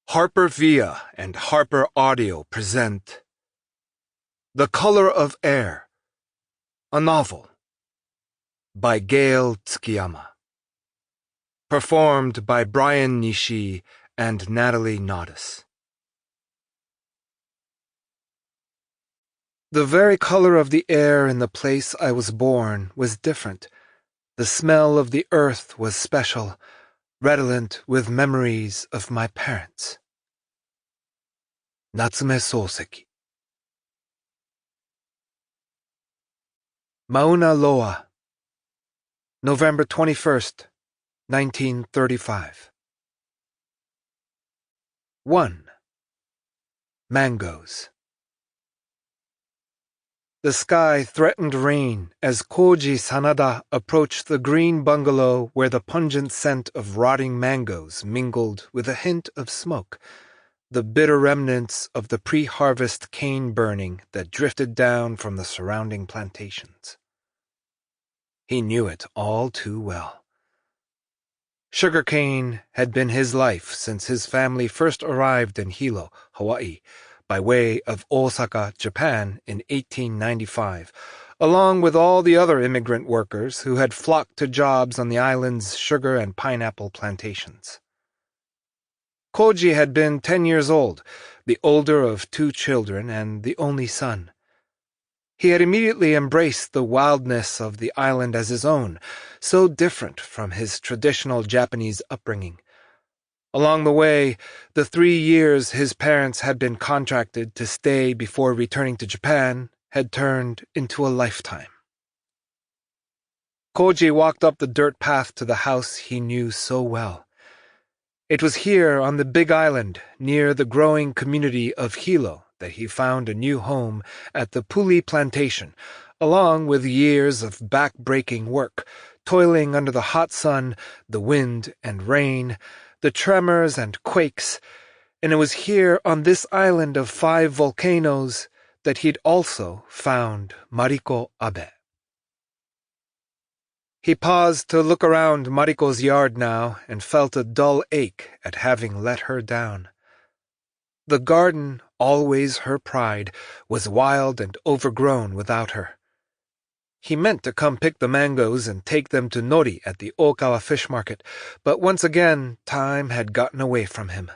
HarperVia and HarperAudio present The Color of Air, a novel by Gail Tsukiyama. Performed by Brian Nishii and Natalie Naudus. The very color of the air in the place I was born was different. The smell of the earth was special, redolent with memories of my parents. Natsume Soseki. Mauna Loa, November 21st, 1935. 1. Mangoes. The sky threatened rain as Koji Sanada approached the green bungalow where the pungent scent of rotting mangoes mingled with a hint of smoke, the bitter remnants of the pre-harvest cane burning that drifted down from the surrounding plantations. He knew it all too well. Sugarcane had been his life since his family first arrived in Hilo, Hawaii, by way of Osaka, Japan in 1895, along with all the other immigrant workers who had flocked to jobs on the island's sugar and pineapple plantations. Koji had been 10 years old, the older of 2 children and the only son. He had immediately embraced the wildness of the island as his own, so different from his traditional Japanese upbringing. Along the way, the 3 years his parents had been contracted to stay before returning to Japan had turned into a lifetime. Koji walked up the dirt path to the house he knew so well. It was here on the Big Island, near the growing community of Hilo, that he found a new home at the Puli plantation, along with years of back-breaking work, toiling under the hot sun, the wind and rain, the tremors and quakes, and it was here on this island of 5 volcanoes that he'd also found Mariko Abe. He paused to look around Mariko's yard now and felt a dull ache at having let her down. The garden, always her pride, was wild and overgrown without her. He meant to come pick the mangoes and take them to Nori at the Okawa fish market, but once again time had gotten away from him.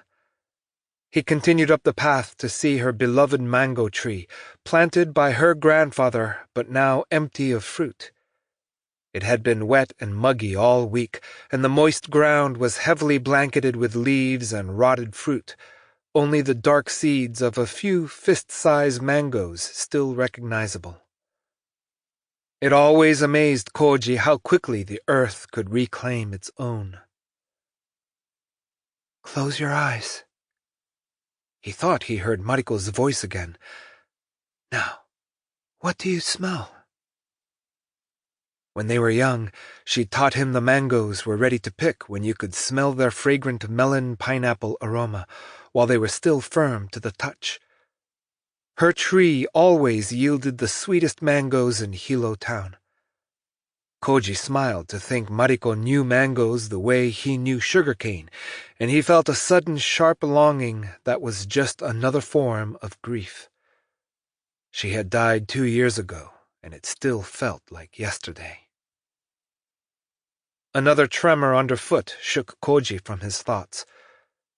He continued up the path to see her beloved mango tree, planted by her grandfather but now empty of fruit. It had been wet and muggy all week, and the moist ground was heavily blanketed with leaves and rotted fruit, only the dark seeds of a few fist-sized mangoes still recognizable. It always amazed Koji how quickly the earth could reclaim its own. "Close your eyes." He thought he heard Mariko's voice again. "Now, what do you smell?" When they were young, she taught him the mangoes were ready to pick when you could smell their fragrant melon-pineapple aroma, while they were still firm to the touch. Her tree always yielded the sweetest mangoes in Hilo town. Koji smiled to think Mariko knew mangoes the way he knew sugarcane, and he felt a sudden sharp longing that was just another form of grief. She had died 2 years ago, and it still felt like yesterday. Another tremor underfoot shook Koji from his thoughts.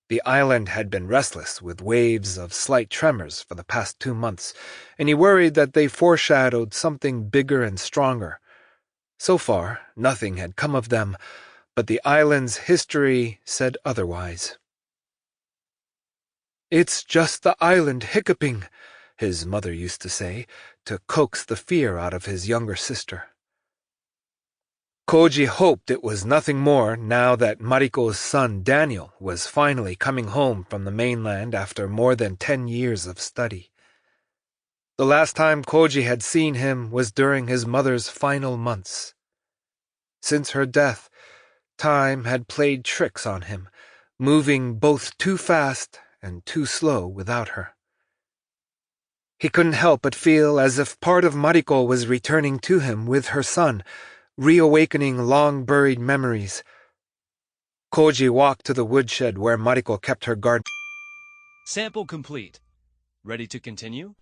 The island had been restless with waves of slight tremors for the past 2 months, and he worried that they foreshadowed something bigger and stronger. So far, nothing had come of them, but the island's history said otherwise. "It's just the island hiccuping," his mother used to say, to coax the fear out of his younger sister. Koji hoped it was nothing more now that Mariko's son Daniel was finally coming home from the mainland after more than 10 years of study. The last time Koji had seen him was during his mother's final months. Since her death, time had played tricks on him, moving both too fast and too slow without her. He couldn't help but feel as if part of Mariko was returning to him with her son, reawakening long-buried memories. Koji walked to the woodshed where Mariko kept her garden. Sample complete. Ready to continue?